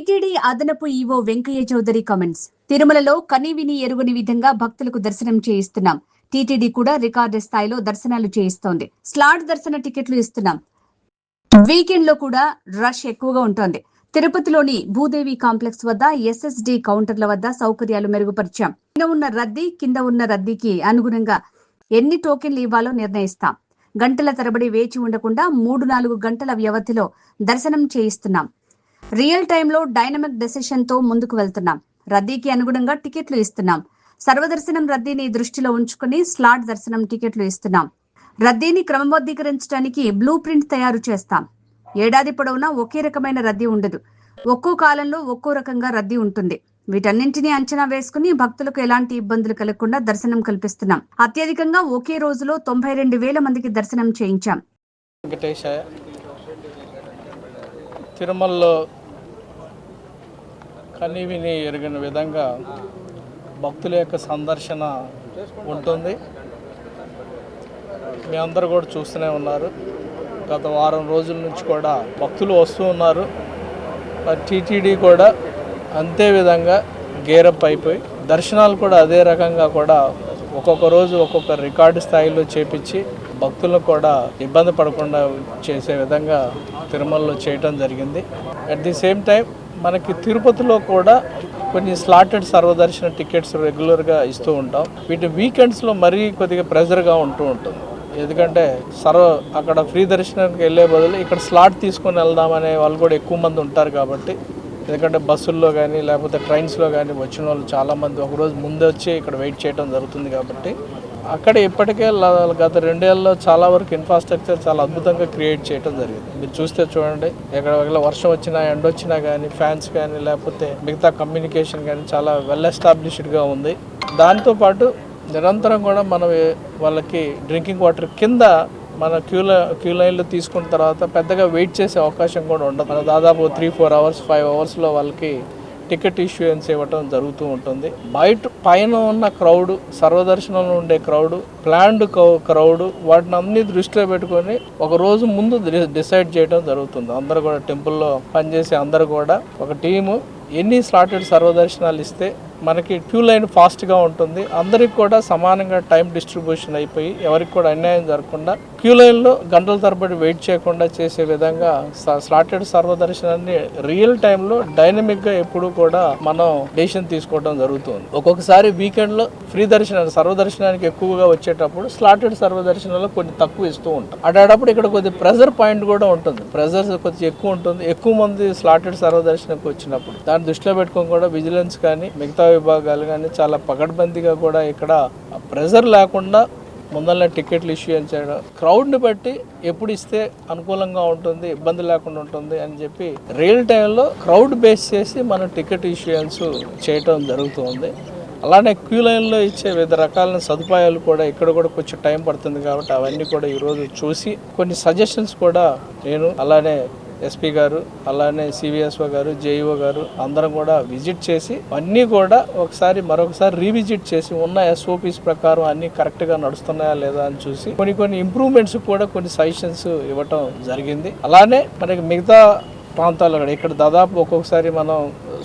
TTD అదనపు EO Venkaiah Chowdary comments. తిరుమలలో కనీవిని ఎరుగని విధంగా భక్తులకు దర్శనం చేయిస్తున్నాం. టీటీడీ కూడా రికార్డు స్థాయిలో దర్శనాలు చేయిస్తోంది. స్లాట్ దర్శన టికెట్లు ఇస్తున్నాం. వీకెండ్ లో కూడా రష్ ఎక్కువగా ఉంటోంది. తిరుపతిలోని భూదేవి కాంప్లెక్స్ వద్ద ఎస్ఎస్డి కౌంటర్ల వద్ద సౌకర్యాలు మెరుగుపరిచాం. కింద ఉన్న రద్దీ కింద ఉన్న రద్దీకి అనుగుణంగా ఎన్ని టోకెన్లు ఇవ్వాలో నిర్ణయిస్తాం. గంటల తరబడి వేచి ఉండకుండా 3-4 గంటల వ్యవధిలో దర్శనం చేయిస్తున్నాం. రియల్ టైంలో డైనమిక్ డెసిషన్ తో ముందుకు వెళ్తున్నాం. రద్దీకి అనుగుణంగా టికెట్లు ఇస్తున్నాం. సర్వదర్శనం రద్దీని దృష్టిలో ఉంచుకుని స్లాట్ దర్శనం టికెట్లు ఇస్తున్నాం. రద్దీని క్రమబద్ధీకరించడానికి బ్లూ ప్రింట్ తయారు చేస్తాం. ఏడాది పొడవునా ఒకే రకమైన రద్దీ ఉండదు. ఒక్కో కాలంలో ఒక్కో రకంగా రద్దీ ఉంటుంది. వీటన్నింటినీ అంచనా వేసుకుని భక్తులకు ఎలాంటి ఇబ్బందులు కలగకుండా దర్శనం కల్పిస్తున్నాం. అత్యధికంగా ఒకే రోజులో 92,000 మందికి దర్శనం చేయించాం. తిరుమలలో కనీవిని ఎరిగిన విధంగా భక్తుల యొక్క సందర్శన ఉంటుంది. మీ అందరూ కూడా చూస్తూనే ఉన్నారు. గత వారం రోజుల నుంచి కూడా భక్తులు వస్తూ ఉన్నారు. టీటీడీ కూడా అంతే విధంగా గేరప్ అయిపోయి దర్శనాలు కూడా అదే రకంగా కూడా ఒక్కొక్క రోజు ఒక్కొక్క రికార్డు స్థాయిలో చేపించి భక్తులకు కూడా ఇబ్బంది పడకుండా చేసే విధంగా తిరుమలలో చేయటం జరిగింది. అట్ ది సేమ్ టైం మనకి తిరుపతిలో కూడా కొన్ని స్లాటెడ్ సర్వదర్శన టికెట్స్ రెగ్యులర్గా ఇస్తూ ఉంటాం. వీటి వీకెండ్స్లో మరీ కొద్దిగా ప్రెజర్గా ఉంటూ ఉంటుంది. ఎందుకంటే అక్కడ ఫ్రీ దర్శనానికి వెళ్ళే బదులు ఇక్కడ స్లాట్ తీసుకొని వెళ్దామనే వాళ్ళు కూడా ఎక్కువ మంది ఉంటారు కాబట్టి, ఎందుకంటే బస్సుల్లో కానీ లేకపోతే ట్రైన్స్లో కానీ వచ్చిన వాళ్ళు చాలామంది ఒకరోజు ముందే వచ్చి ఇక్కడ వెయిట్ చేయడం జరుగుతుంది. కాబట్టి అక్కడ ఇప్పటికే గత 2 ఏళ్ళలో చాలా వరకు ఇన్ఫ్రాస్ట్రక్చర్ చాలా అద్భుతంగా క్రియేట్ చేయడం జరిగింది. మీరు చూస్తే చూడండి, ఎక్కడ వర్షం వచ్చినా ఎండ వచ్చినా కానీ ఫ్యాన్స్ కానీ లేకపోతే మిగతా కమ్యూనికేషన్ కానీ చాలా వెల్ ఎస్టాబ్లిష్డ్గా ఉంది. దాంతోపాటు నిరంతరం కూడా మనం వాళ్ళకి డ్రింకింగ్ వాటర్ కింద మన క్యూ లైన్లో తీసుకున్న తర్వాత పెద్దగా వెయిట్ చేసే అవకాశం కూడా ఉండదు. మన దాదాపు 3-4 అవర్స్ 5 అవర్స్లో వాళ్ళకి టికెట్ ఇష్యూయన్స్ ఇవ్వటం జరుగుతూ ఉంటుంది. పైన ఉన్న క్రౌడ్, సర్వదర్శనంలో ఉండే క్రౌడ్, ప్లాన్డ్ క్రౌడ్, వాటిని అన్ని దృష్టిలో పెట్టుకొని ఒక రోజు ముందు డిసైడ్ చేయడం జరుగుతుంది. అందరూ కూడా టెంపుల్లో పనిచేసే అందరూ కూడా ఒక టీము ఎన్ని స్లాటెడ్ సర్వదర్శనాలు ఇస్తే మనకి క్యూ లైన్ ఫాస్ట్గా ఉంటుంది. అందరికి కూడా సమానంగా టైం డిస్ట్రిబ్యూషన్ అయిపోయి ఎవరికి కూడా అన్యాయం జరగకుండా క్యూ లైన్లో గంటల తరబడి వెయిట్ చేయకుండా చేసే విధంగా స్లాటెడ్ సర్వదర్శనాన్ని రియల్ టైంలో డైనమిక్గా ఎప్పుడు కూడా మనం డెసిషన్ తీసుకోవడం జరుగుతుంది. ఒక్కొక్కసారి వీకెండ్లో ఫ్రీ దర్శనాలు సర్వదర్శనానికి ఎక్కువగా వచ్చేటప్పుడు స్లాటెడ్ సర్వదర్శనాలు కొన్ని తక్కువ ఇస్తూ ఉంటాం. అటేటప్పుడు ఇక్కడ కొద్ది ప్రెజర్ పాయింట్ కూడా ఉంటుంది. ప్రెజర్ కొద్దిగా ఎక్కువ ఉంటుంది. ఎక్కువ మంది స్లాటెడ్ సర్వదర్శనానికి వచ్చినప్పుడు దాన్ని దృష్టిలో పెట్టుకొని కూడా విజిలెన్స్ కానీ మిగతా విభాగాలు కానీ చాలా పకడ్బందీగా కూడా ఇక్కడ ప్రెజర్ లేకుండా ముందరనే టికెట్లు ఇష్యూ చేయడం, క్రౌడ్ని బట్టి ఎప్పుడు ఇస్తే అనుకూలంగా ఉంటుంది, ఇబ్బంది లేకుండా ఉంటుంది అని చెప్పి రియల్ టైంలో క్రౌడ్ బేస్ చేసి మనం టికెట్ ఇష్యూయన్స్ చేయటం జరుగుతుంది. అలానే క్యూ లైన్లో ఇచ్చే వివిధ రకాల సదుపాయాలు కూడా ఇక్కడ కూడా కొంచెం టైం పడుతుంది. కాబట్టి అవన్నీ కూడా ఈరోజు చూసి కొన్ని సజెషన్స్ కూడా నేను అలానే ఎస్పీ గారు అలానే సివిఎస్ఓ గారు జేఈఓ గారు అందరం కూడా విజిట్ చేసి అన్నీ కూడా మరొకసారి రీవిజిట్ చేసి ఉన్న ఎస్ఓపీస్ ప్రకారం అన్నీ కరెక్ట్గా నడుస్తున్నాయా లేదా అని చూసి కొన్ని ఇంప్రూవ్మెంట్స్ కూడా కొన్ని సజెషన్స్ ఇవ్వటం జరిగింది. అలానే మనకి మిగతా ప్రాంతాల్లో కూడా ఇక్కడ దాదాపు ఒక్కొక్కసారి మనం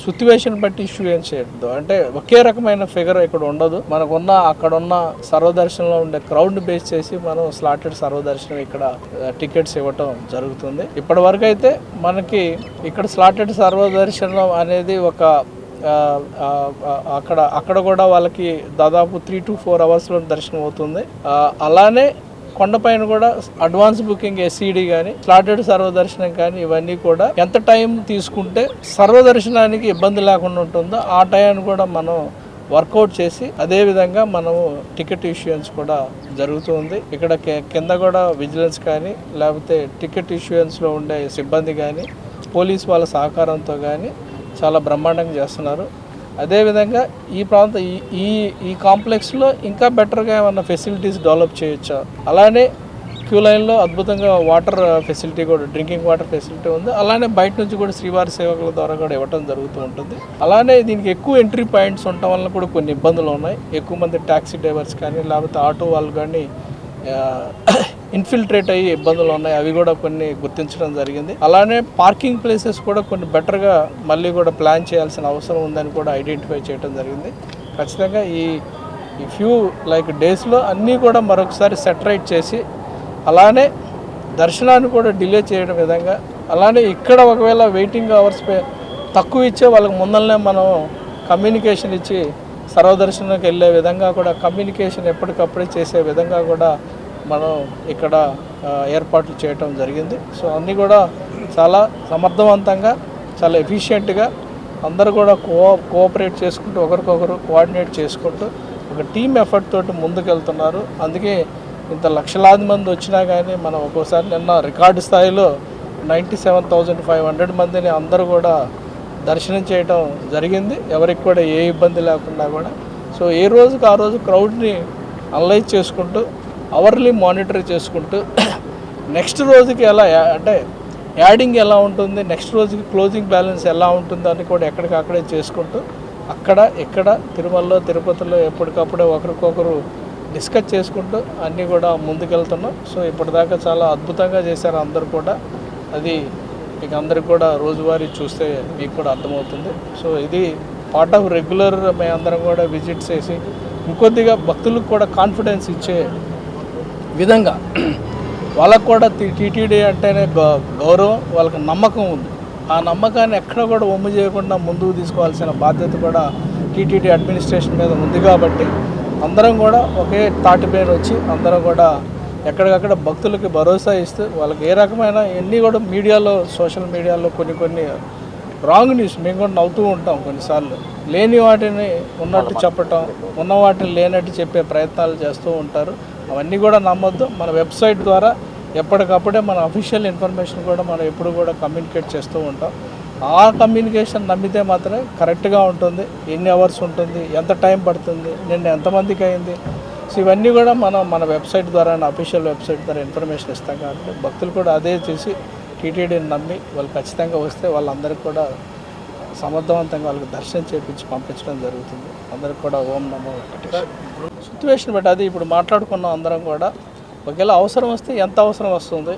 సిట్యుయేషన్ బట్టి ఇష్యూ ఏం చేయొద్దు. అంటే ఒకే రకమైన ఫిగర్ ఇక్కడ ఉండదు. మనకున్న అక్కడున్న సర్వదర్శనంలో ఉండే క్రౌడ్ని బేస్ చేసి మనం స్లాటెడ్ సర్వదర్శనం ఇక్కడ టికెట్స్ ఇవ్వటం జరుగుతుంది. ఇప్పటి వరకు అయితే మనకి ఇక్కడ స్లాటెడ్ సర్వదర్శనం అనేది ఒక అక్కడ కూడా వాళ్ళకి దాదాపు 3-4 అవర్స్లో దర్శనం అవుతుంది. అలానే కొండపైన కూడా అడ్వాన్స్ బుకింగ్ ఎస్సీడీ కానీ స్లాటెడ్ సర్వదర్శనం కానీ ఇవన్నీ కూడా ఎంత టైం తీసుకుంటే సర్వదర్శనానికి ఇబ్బంది లేకుండా ఉంటుందో ఆ టైంని కూడా మనం వర్కౌట్ చేసి అదేవిధంగా మనము టికెట్ ఇష్యూయన్స్ కూడా జరుగుతుంది. ఇక్కడ కింద కూడా విజిలెన్స్ కానీ లేకపోతే టికెట్ ఇష్యూయన్స్లో ఉండే సిబ్బంది కానీ పోలీస్ వాళ్ళ సహకారంతో కానీ చాలా బ్రహ్మాండంగా చేస్తున్నారు. అదేవిధంగా ఈ ఈ కాంప్లెక్స్లో ఇంకా బెటర్గా ఏమన్నా ఫెసిలిటీస్ డెవలప్ చేయొచ్చా. అలానే క్యూ లైన్లో అద్భుతంగా వాటర్ ఫెసిలిటీ కూడా డ్రింకింగ్ వాటర్ ఫెసిలిటీ ఉంది. అలానే బయట నుంచి కూడా శ్రీవారి సేవకుల ద్వారా కూడా ఇవ్వటం జరుగుతూ ఉంటుంది. అలానే దీనికి ఎక్కువ ఎంట్రీ పాయింట్స్ ఉండటం వల్ల కూడా కొన్ని ఇబ్బందులు ఉన్నాయి. ఎక్కువ మంది ట్యాక్సీ డ్రైవర్స్ కానీ లేకపోతే ఆటో వాళ్ళు కానీ ఇన్ఫిల్ట్రేట్ అయ్యి ఇబ్బందులు ఉన్నాయి, అవి కూడా కొన్ని గుర్తించడం జరిగింది. అలానే పార్కింగ్ ప్లేసెస్ కూడా కొన్ని బెటర్గా మళ్ళీ కూడా ప్లాన్ చేయాల్సిన అవసరం ఉందని కూడా ఐడెంటిఫై చేయడం జరిగింది. ఖచ్చితంగా ఈ ఫ్యూ డేస్లో అన్నీ కూడా మరొకసారి సెటరైట్ చేసి, అలానే దర్శనాన్ని కూడా డిలే చేయడం విధంగా, అలానే ఇక్కడ ఒకవేళ వెయిటింగ్ అవర్స్ తక్కువ ఇచ్చే వాళ్ళకి ముందరనే మనం కమ్యూనికేషన్ ఇచ్చి సర్వదర్శనంకి వెళ్ళే విధంగా కూడా కమ్యూనికేషన్ ఎప్పటికప్పుడే చేసే విధంగా కూడా మనం ఇక్కడ ఏర్పాట్లు చేయటం జరిగింది. సో అన్నీ కూడా చాలా సమర్థవంతంగా, చాలా ఎఫిషియెంట్గా అందరూ కూడా కోఆపరేట్ చేసుకుంటూ, ఒకరికొకరు కోఆర్డినేట్ చేసుకుంటూ ఒక టీమ్ ఎఫర్ట్ తోటి ముందుకెళ్తున్నారు. అందుకే ఇంత లక్షలాది మంది వచ్చినా కానీ మనం ఒక్కోసారి నిన్న రికార్డు స్థాయిలో 97,500 మందిని అందరూ కూడా దర్శనం చేయటం జరిగింది, ఎవరికి కూడా ఏ ఇబ్బంది లేకుండా కూడా. సో ఏ రోజుకి ఆ రోజు క్రౌడ్ని అనలైజ్ చేసుకుంటూ, అవర్లీ మానిటర్ చేసుకుంటూ, నెక్స్ట్ రోజుకి ఎలా అంటే యాడింగ్ ఎలా ఉంటుంది, నెక్స్ట్ రోజుకి క్లోజింగ్ బ్యాలెన్స్ ఎలా ఉంటుంది అని కూడా ఎక్కడికక్కడే చేసుకుంటూ, అక్కడ ఇక్కడ తిరుమలలో తిరుపతిలో ఎప్పటికప్పుడే ఒకరికొకరు డిస్కస్ చేసుకుంటూ అన్నీ కూడా ముందుకెళ్తున్నాం. సో ఇప్పటిదాకా చాలా అద్భుతంగా చేశారు అందరూ కూడా. అది మీకు అందరికి కూడా రోజువారీ చూస్తే మీకు కూడా అర్థమవుతుంది. సో ఇది పార్ట్ ఆఫ్ రెగ్యులర్ మేమందరం కూడా విజిట్ చేసి ఇంకొద్దిగా భక్తులకు కూడా కాన్ఫిడెన్స్ ఇచ్చే విధంగా, వాళ్ళకు కూడా టీటీడీ అంటేనే గౌరవం, వాళ్ళకి నమ్మకం ఉంది. ఆ నమ్మకాన్ని ఎక్కడ కూడా ఒమ్ము చేయకుండా ముందుకు తీసుకోవాల్సిన బాధ్యత కూడా టీటీడీ అడ్మినిస్ట్రేషన్ మీద ఉంది. కాబట్టి అందరం కూడా ఒకే తాటిపైన వచ్చి అందరం కూడా ఎక్కడికక్కడ భక్తులకి భరోసా ఇస్తూ, వాళ్ళకి ఏ రకమైన ఎన్ని కూడా మీడియాలో, సోషల్ మీడియాలో కొన్ని రాంగ్ న్యూస్ మేము కూడా నవ్వుతూ ఉంటాం కొన్నిసార్లు, లేని వాటిని ఉన్నట్టు చెప్పటం, ఉన్న వాటిని లేనట్టు చెప్పే ప్రయత్నాలు చేస్తూ ఉంటారు. అవన్నీ కూడా నమ్మొద్దు. మన వెబ్సైట్ ద్వారా ఎప్పటికప్పుడే మన అఫీషియల్ ఇన్ఫర్మేషన్ కూడా మనం ఎప్పుడు కూడా కమ్యూనికేట్ చేస్తూ ఉంటాం. ఆ కమ్యూనికేషన్ నమ్మితే మాత్రమే కరెక్ట్గా ఉంటుంది. ఎన్ని అవర్స్ ఉంటుంది, ఎంత టైం పడుతుంది, నిన్న ఎంతమందికి అయింది, సో ఇవన్నీ కూడా మన వెబ్సైట్ ద్వారా, అఫీషియల్ వెబ్సైట్ ద్వారా ఇన్ఫర్మేషన్ ఇస్తాం. కాబట్టి భక్తులు కూడా అదే చేసి టీటీడీని నమ్మి వాళ్ళు ఖచ్చితంగా వస్తే వాళ్ళందరికీ కూడా సమర్థవంతంగా వాళ్ళకి దర్శనం చేయించి పంపించడం జరుగుతుంది. అందరికి కూడా ఓం నమో వెంకటేశ్వర. సిచ్యువేషన్ బట్టి అది ఇప్పుడు మాట్లాడుకున్నాం అందరం కూడా. ఒకవేళ అవసరం వస్తే ఎంత అవసరం వస్తుంది,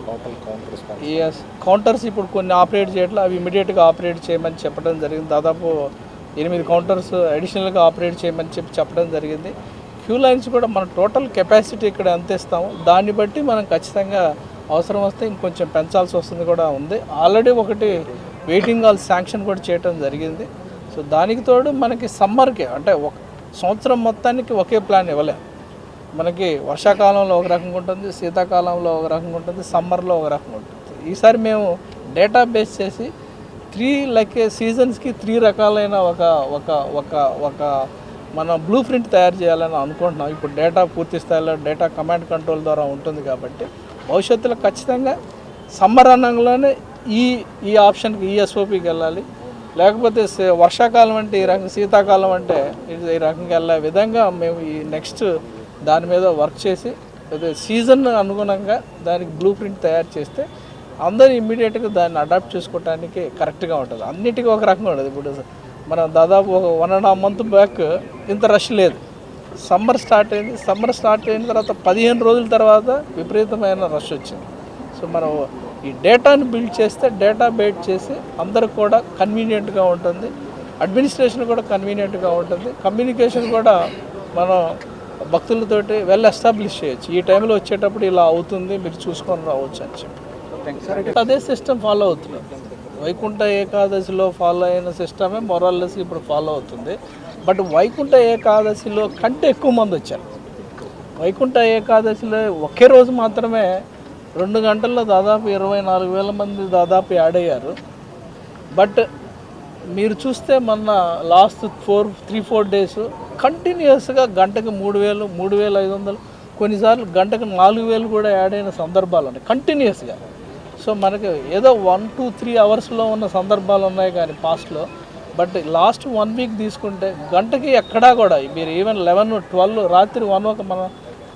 కౌంటర్స్ ఇప్పుడు కొన్ని ఆపరేట్ చేయట్లా, అవి ఇమీడియట్గా ఆపరేట్ చేయమని చెప్పడం జరిగింది. దాదాపు 8 కౌంటర్స్ అడిషనల్గా ఆపరేట్ చేయమని చెప్పడం జరిగింది. క్యూ లైన్స్ కూడా మన టోటల్ కెపాసిటీ ఇక్కడ ఎంత ఇస్తాము దాన్ని బట్టి మనం ఖచ్చితంగా అవసరం వస్తే ఇంకొంచెం పెంచాల్సి వస్తుంది కూడా ఉంది. ఆల్రెడీ ఒకటి వెయిటింగ్ హాల్ శాంక్షన్ కూడా చేయడం జరిగింది. సో దానికి తోడు మనకి సమ్మర్కి అంటే ఒక సంవత్సరం మొత్తానికి ఒకే ప్లాన్ ఇవ్వలేము. మనకి వర్షాకాలంలో ఒక రకంగా ఉంటుంది, శీతాకాలంలో ఒక రకంగా ఉంటుంది, సమ్మర్లో ఒక రకంగా ఉంటుంది. ఈసారి మేము డేటా బేస్ చేసి 3 సీజన్స్కి 3 రకాలైన ఒక మనం బ్లూ ప్రింట్ తయారు చేయాలని అనుకుంటున్నాం. ఇప్పుడు డేటా పూర్తి స్థాయిలో డేటా కమాండ్ కంట్రోల్ ద్వారా ఉంటుంది. కాబట్టి భవిష్యత్తులో ఖచ్చితంగా సమ్మర్ అన్నంలోనే ఈ ఆప్షన్కి ఈఎస్ఓపికి వెళ్ళాలి, లేకపోతే వర్షాకాలం అంటే ఈ రకంగా, శీతాకాలం అంటే ఈ రకంగా వెళ్ళే విధంగా మేము ఈ నెక్స్ట్ దాని మీద వర్క్ చేసి సీజన్ అనుగుణంగా దానికి బ్లూ ప్రింట్ తయారు చేస్తే అందరూ ఇమ్మీడియట్గా దాన్ని అడాప్ట్ చేసుకోవడానికి కరెక్ట్గా ఉంటుంది. అన్నిటికీ ఒక రకంగా ఉంటుంది. ఇప్పుడు మనం దాదాపు ఒక 1.5 month బ్యాక్ ఇంత రష్ లేదు. సమ్మర్ స్టార్ట్ అయింది. సమ్మర్ స్టార్ట్ అయిన తర్వాత 15 రోజుల తర్వాత విపరీతమైన రష్ వచ్చింది. సో మనం ఈ డేటాను బిల్డ్ చేస్తే, డేటా బేట్ చేసి అందరికి కూడా కన్వీనియంట్గా ఉంటుంది, అడ్మినిస్ట్రేషన్ కూడా కన్వీనియంట్గా ఉంటుంది, కమ్యూనికేషన్ కూడా మనం భక్తులతోటి వెల్ ఎస్టాబ్లిష్ చేయొచ్చు. ఈ టైంలో వచ్చేటప్పుడు ఇలా అవుతుంది, మీరు చూసుకొని రావచ్చు అని చెప్పి అదే సిస్టమ్ ఫాలో అవుతున్నాం. వైకుంఠ ఏకాదశిలో ఫాలో అయిన సిస్టమే మొరాల్లెస్ ఇప్పుడు ఫాలో అవుతుంది. బట్ వైకుంఠ ఏకాదశిలో కంటే ఎక్కువ మంది వచ్చారు. వైకుంఠ ఏకాదశిలో ఒకే రోజు మాత్రమే 2 గంటల్లో దాదాపు 24,000 మంది దాదాపు యాడ్ అయ్యారు. బట్ మీరు చూస్తే మొన్న లాస్ట్ 3-4 days కంటిన్యూస్గా గంటకు 3,000, 3,500, కొన్నిసార్లు గంటకు 4,000 కూడా యాడ్ అయిన సందర్భాలు ఉన్నాయి కంటిన్యూస్గా. సో మనకి ఏదో 1-2-3 అవర్స్లో ఉన్న సందర్భాలు ఉన్నాయి కానీ పాస్ట్లో. బట్ లాస్ట్ 1 week తీసుకుంటే గంటకి ఎక్కడా కూడా మీరు ఈవెన్ 11-12 రాత్రి 1 మనం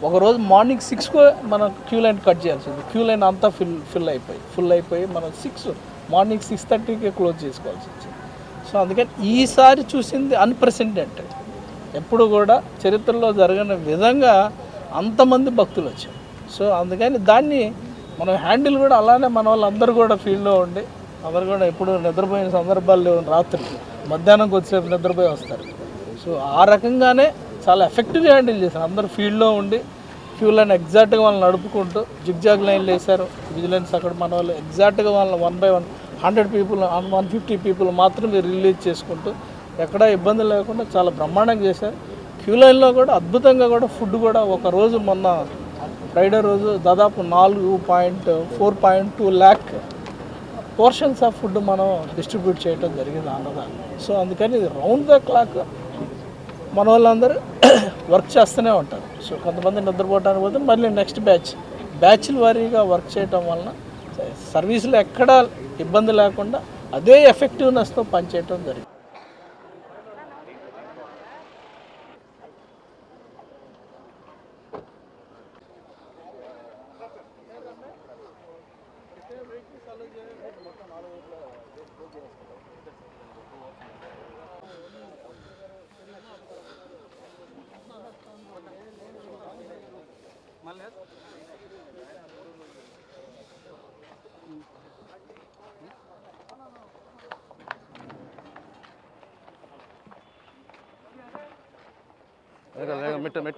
ఒకరోజు మార్నింగ్ 6 మనం క్యూ లైన్ కట్ చేయాల్సింది. క్యూ లైన్ అంతా ఫుల్ అయిపోయి మనం మార్నింగ్ 6:30కే క్లోజ్ చేసుకోవాల్సి వచ్చింది. సో అందుకని ఈసారి చూసింది అన్ప్రెసిడెంటెడ్. ఎప్పుడు కూడా చరిత్రలో జరగని విధంగా అంతమంది భక్తులు వచ్చారు. సో అందుకని దాన్ని మనం హ్యాండిల్ కూడా అలానే మన వాళ్ళందరూ కూడా ఫీల్డ్లో ఉండి అందరు కూడా ఎప్పుడు నిద్రపోయిన సందర్భాలు లేవు. రాత్రి మధ్యాహ్నం కొద్దిసేపు నిద్రపోయి వస్తారు. సో ఆ రకంగానే చాలా ఎఫెక్టివ్గా హ్యాండిల్ చేశారు. అందరూ ఫీల్డ్లో ఉండి క్యూ లైన్ ఎగ్జాక్ట్గా వాళ్ళని నడుపుకుంటూ జిగ్జాగ్ లైన్లు వేశారు. విజిలెన్స్ అక్కడ మన వాళ్ళు ఎగ్జాక్ట్గా వాళ్ళని 1 by 1 100 people 150 people మాత్రమే రిలీజ్ చేసుకుంటూ ఎక్కడా ఇబ్బంది లేకుండా చాలా బ్రహ్మాండంగా చేశారు. క్యూ లైన్లో కూడా అద్భుతంగా కూడా ఫుడ్ కూడా ఒక రోజు మొన్న ఫ్రైడే రోజు దాదాపు 4.2 lakh పోర్షన్స్ ఆఫ్ ఫుడ్ మనం డిస్ట్రిబ్యూట్ చేయడం జరిగింది అన్నదాన్ని. సో అందుకని ఇది రౌండ్ ద క్లాక్ మన వాళ్ళందరూ వర్క్ చేస్తూనే ఉంటారు. సో కొంతమంది నిద్రపోవడానికి పోతే మళ్ళీ నెక్స్ట్ బ్యాచ్ల వారీగా వర్క్ చేయడం వలన సర్వీసులు ఎక్కడా ఇబ్బంది లేకుండా అదే ఎఫెక్టివ్నెస్తో పనిచేయడం జరిగింది.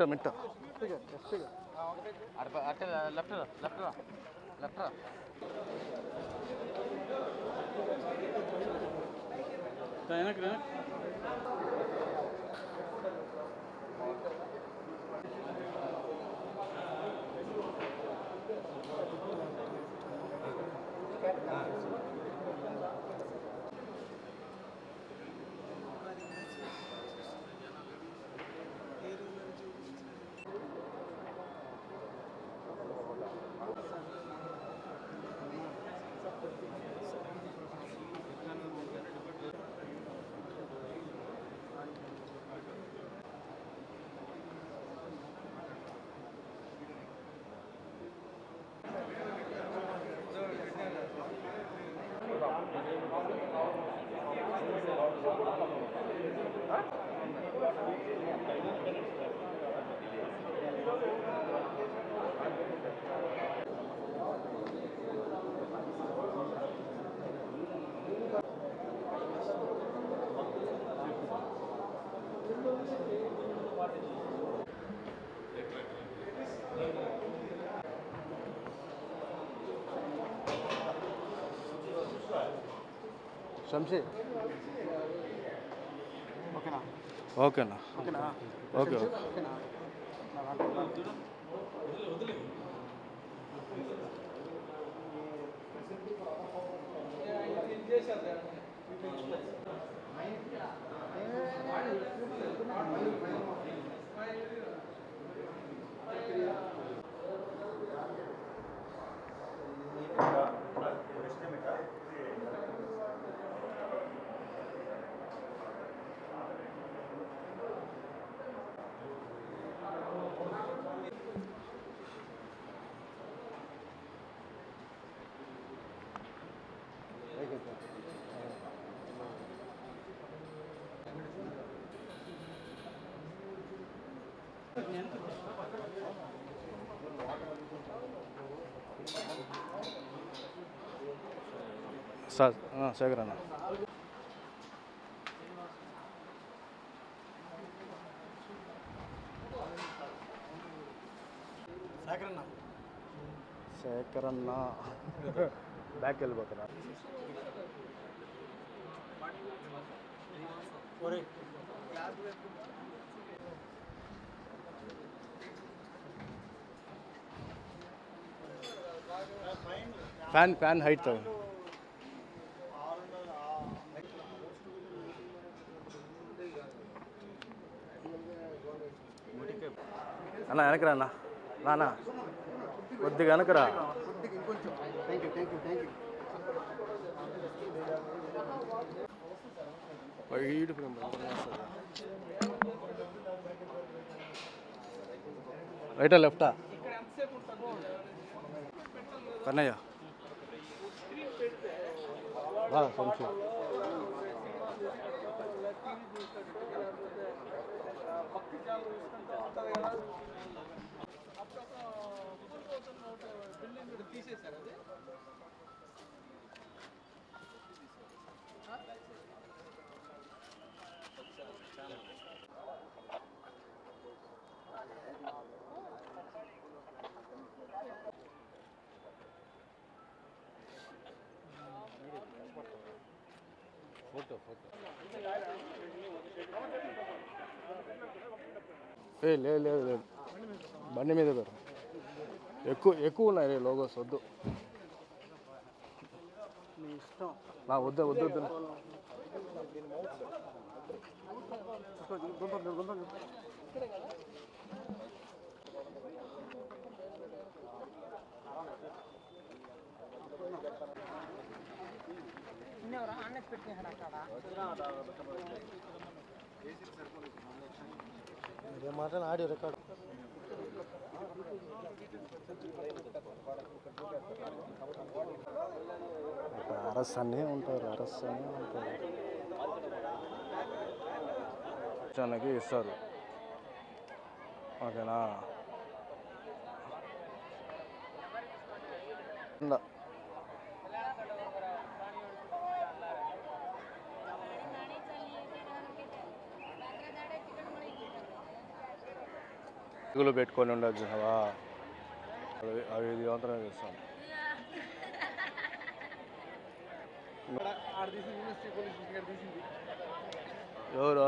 మిట్ట శంషీ ఓకేనా ఓకేనా ఓకే ఓకే సార్ శేఖర్ అన్న శేఖర్ అన్న బ్యాక్ వెళ్ళిపోతున్నా ఫ్యాన్ హైట్ అన్న వెనకరా అన్న నానా కొద్దిగా వెనకరా రైటా లెఫ్టా కన్నయ్య కొంచెం బిల్డింగ్ తీసేశారు అది. ఫోటో లేదు లేదు లేదు బండి మీద దూరం ఎక్కువ ఉన్నాయి రే లోగోస్ వద్దు నా వద్దు వద్దు వద్దు మాట ఆడియో రికార్డ్ అరస్సనే ఉంటారు చాలాకి ఇస్తారు ఓకేనా తెలుగులో పెట్టుకొని ఉండదు చూసావా అవి ఇది మాత్రమే చేస్తాం ఎవరు